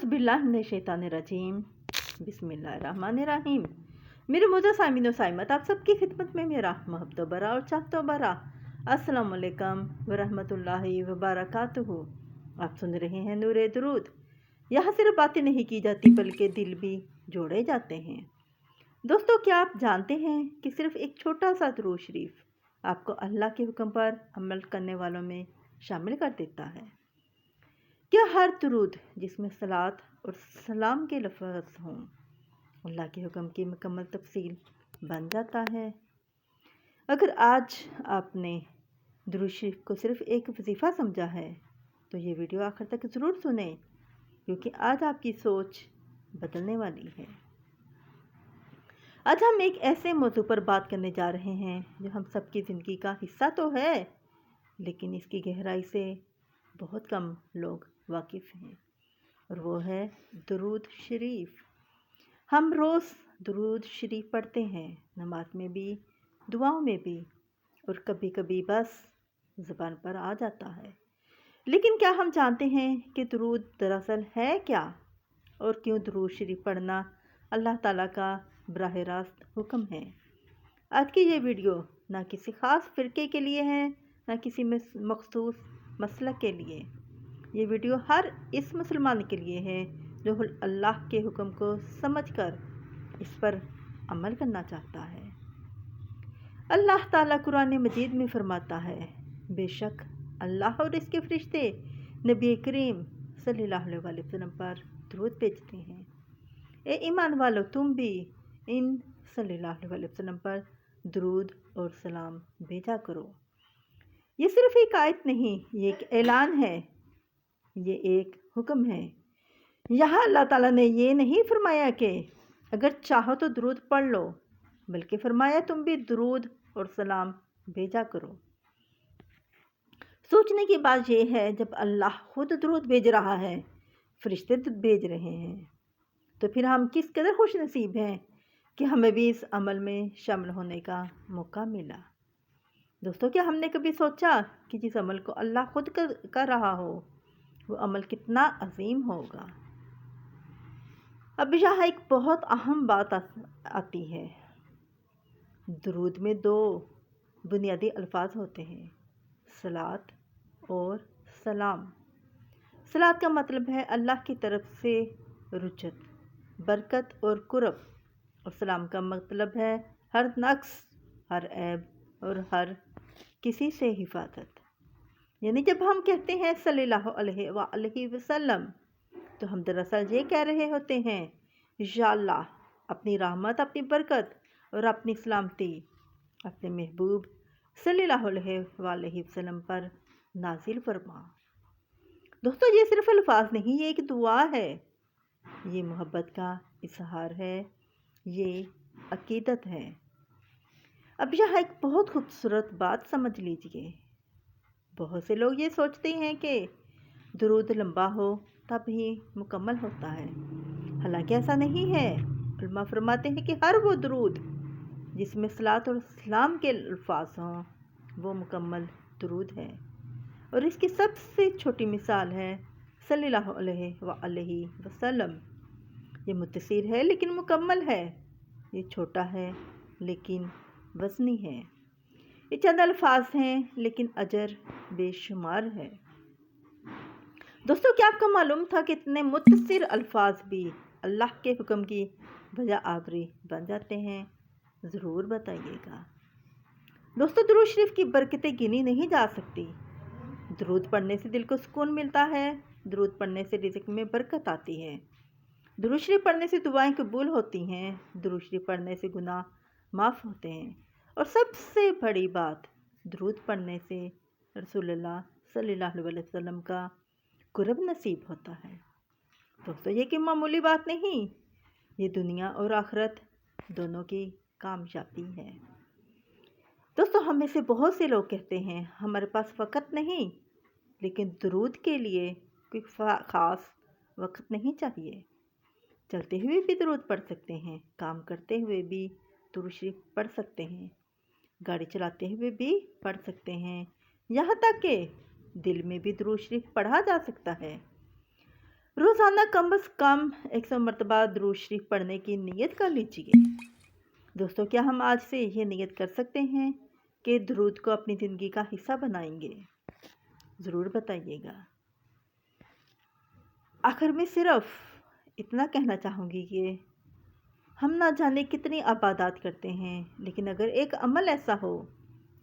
औज़ुबिल्लाहिमिनश्शैतानिर्रजीम बिस्मिल्लाहिर्रहमानिर्रहीम। मेरे मोजा सामिन साइमत आप सबकी खिदमत में मेरा मोहब्बत बरा और चाहतो बरा अस्सलाम वालेकुम वरहमतुल्लाहि वबरकातुहू। आप सुन रहे हैं नूरे दुरूद। यहाँ सिर्फ बातें नहीं की जाती बल्कि दिल भी जोड़े जाते हैं। दोस्तों, क्या आप जानते हैं कि सिर्फ एक छोटा सा दुरूद शरीफ आपको अल्लाह के हुक्म पर अमल करने वालों में शामिल कर देता है। क्या हर दुरूद जिसमें सलात और सलाम के लफ्ज़ हों अल्लाह के हुक्म की मुकम्मल तफसील बन जाता है? अगर आज आपने दुरूद शरीफ को सिर्फ एक वजीफ़ा समझा है तो ये वीडियो आखिर तक ज़रूर सुने, क्योंकि आज आपकी सोच बदलने वाली है। आज हम एक ऐसे मौजू पर बात करने जा रहे हैं जो हम सबकी ज़िंदगी का हिस्सा तो है, लेकिन इसकी गहराई से बहुत कम लोग वाकिफ़ हैं, और वो है दुरूद शरीफ। हम रोज़ दुरूद शरीफ पढ़ते हैं, नमाज में भी, दुआओं में भी, और कभी कभी बस ज़ुबान पर आ जाता है। लेकिन क्या हम जानते हैं कि दुरूद दरअसल है क्या, और क्यों दुरूद शरीफ पढ़ना अल्लाह ताला का बराह रास्त हुक्म है? आज की ये वीडियो ना किसी ख़ास फ़िरके के लिए है, ना किसी मखसूस मसलक के लिए। ये वीडियो हर इस मुसलमान के लिए है जो अल्लाह के हुक्म को समझकर इस पर अमल करना चाहता है। अल्लाह ताला कुरान मजीद में फरमाता है, बेशक अल्लाह और इसके फरिश्ते नबी करीम सल्लल्लाहु अलैहि वसल्लम पर दुरूद भेजते हैं। ए ईमान वालो, तुम भी इन सल्लल्लाहु अलैहि वसल्लम पर दुरूद और सलाम भेजा करो। ये सिर्फ एक आयत नहीं, ये एक ऐलान है, ये एक हुक्म है। यहाँ अल्लाह ताला ने ये नहीं फरमाया कि अगर चाहो तो दुरूद पढ़ लो, बल्कि फरमाया तुम भी दुरूद और सलाम भेजा करो। सोचने की बात यह है, जब अल्लाह खुद दुरूद भेज रहा है, फरिश्ते भेज रहे हैं, तो फिर हम किस कदर खुश नसीब हैं कि हमें भी इस अमल में शामिल होने का मौका मिला। दोस्तों, क्या हमने कभी सोचा कि जिस अमल को अल्लाह खुद कर रहा हो वो अमल कितना अजीम होगा? अब यहाँ एक बहुत अहम बात आती है। दुरूद में दो बुनियादी अल्फाज होते हैं, सलात और सलाम। सलात का मतलब है अल्लाह की तरफ से रुचत, बरकत और कुर्ब, और सलाम का मतलब है हर नक्स, हर ऐब और हर किसी से हिफाजत। यानी जब हम कहते हैं सल्लल्लाहु अलैहि वसल्लम, तो हम दरअसल ये कह रहे होते हैं, या अल्लाह अपनी रहमत, अपनी बरकत और अपनी सलामती अपने महबूब सल्लल्लाहु अलैहि वसल्लम पर नाजिल फरमा। दोस्तों, ये सिर्फ अल्फाज नहीं, ये एक दुआ है, ये मोहब्बत का इजहार है, ये अकीदत है। अब यहाँ एक बहुत खूबसूरत बात समझ लीजिए। बहुत से लोग ये सोचते हैं कि दुरूद लंबा हो तब ही मुकम्मल होता है। हालांकि ऐसा नहीं है। उलमा फरमाते हैं कि हर वो दुरूद जिसमें सलात और सलाम के अल्फाज हों वो मुकम्मल दुरूद है, और इसकी सबसे छोटी मिसाल है सल्लल्लाहु अलैहि वसल्लम। ये मुत्तसिर है लेकिन मुकम्मल है, ये छोटा है लेकिन वज़नी है। ये चंद अल्फाज हैं लेकिन अजर बेशुमार है। दोस्तों, क्या आपको मालूम था कि इतने मुत्तसिर अल्फाज भी अल्लाह के हुक्म की वजह आवरी बन जाते हैं? ज़रूर बताइएगा। दोस्तों, दुरूद शरीफ की बरकतें गिनी नहीं जा सकती। दुरूद पढ़ने से दिल को सुकून मिलता है, दुरूद पढ़ने से रिज़्क़ में बरकत आती है, दुरूद शरीफ पढ़ने से दुआएं कबूल होती हैं, दुरूद शरीफ पढ़ने से गुनाह माफ़ होते हैं, और सबसे बड़ी बात, दुरूद पढ़ने से रसूलुल्लाह सल्लल्लाहु अलैहि वसल्लम का कुर्ब नसीब होता है। दोस्तों, ये कि मामूली बात नहीं, ये दुनिया और आखिरत दोनों की कामयाबी है। दोस्तों, हमें से बहुत से लोग कहते हैं हमारे पास वक़्त नहीं, लेकिन दुरूद के लिए कोई ख़ास वक़्त नहीं चाहिए। चलते हुए भी दुरूद पढ़ सकते हैं, काम करते हुए भी दुरूद शरीफ पढ़ सकते हैं, गाड़ी चलाते हुए भी पढ़ सकते हैं, यहाँ तक कि दिल में भी दुरूद शरीफ पढ़ा जा सकता है। روزانہ کم از کم 100 مرتبہ درود شریف پڑھنے کی نیت کر لیجیے۔ دوستو، کیا ہم آج سے یہ نیت کر سکتے ہیں کہ درود کو اپنی زندگی کا حصہ بنائیں گے؟ ضرور بتائیے گا۔ آخر میں صرف اتنا کہنا چاہوں گی کہ ہم نہ جانے کتنی عبادات کرتے ہیں، لیکن اگر ایک عمل ایسا ہو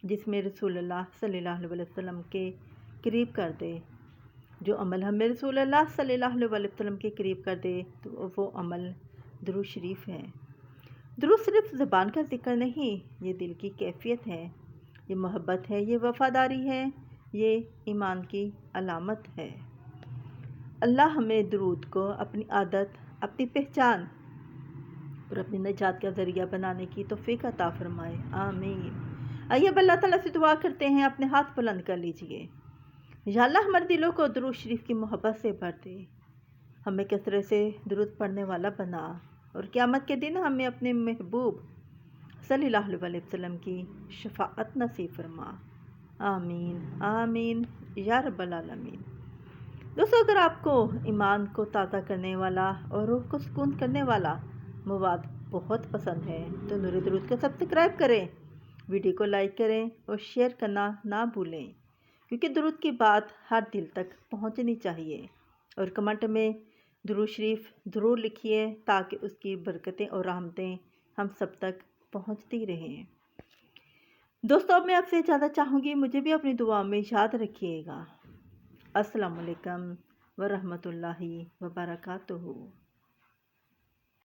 جس میں رسول اللہ صلی اللہ علیہ وسلم کے قریب کر دے، جو عمل ہمیں رسول اللہ صلی اللہ علیہ وسلم کے قریب کر دے، تو وہ عمل درود شریف ہے۔ درود صرف زبان کا ذکر نہیں، یہ دل کی کیفیت ہے، یہ محبت ہے، یہ وفاداری ہے، یہ ایمان کی علامت ہے۔ اللہ ہمیں درود کو اپنی عادت، اپنی پہچان اور اپنی نجات کا ذریعہ بنانے کی توفیق عطا فرمائے، آمین۔ آئیے اب اللہ تعالیٰ سے دعا کرتے ہیں، اپنے ہاتھ بلند کر لیجئے۔ یا اللہ، ہمارے دلوں کو درود شریف کی محبت سے بھر دے، ہمیں کثرت سے درود پڑھنے والا بنا، اور قیامت کے دن ہمیں اپنے محبوب صلی اللہ علیہ وسلم کی شفاعت نصیب فرما، آمین آمین یا رب العالمین۔ دوستو، اگر آپ کو ایمان کو تازہ کرنے والا اور روح کو سکون کرنے والا مواد بہت پسند ہے تو نور درود کو سبسکرائب کریں، ویڈیو کو لائک کریں اور شیئر کرنا نہ بھولیں، کیونکہ درود کی بات ہر دل تک پہنچنی چاہیے۔ اور کمنٹ میں درود شریف ضرور لکھیے تاکہ اس کی برکتیں اور رحمتیں ہم سب تک پہنچتی رہیں۔ دوستو، اب میں آپ سے اجازت چاہوں گی، مجھے بھی اپنی دعا میں یاد رکھیے گا۔ السلام علیکم ورحمۃ اللہ وبرکاتہ۔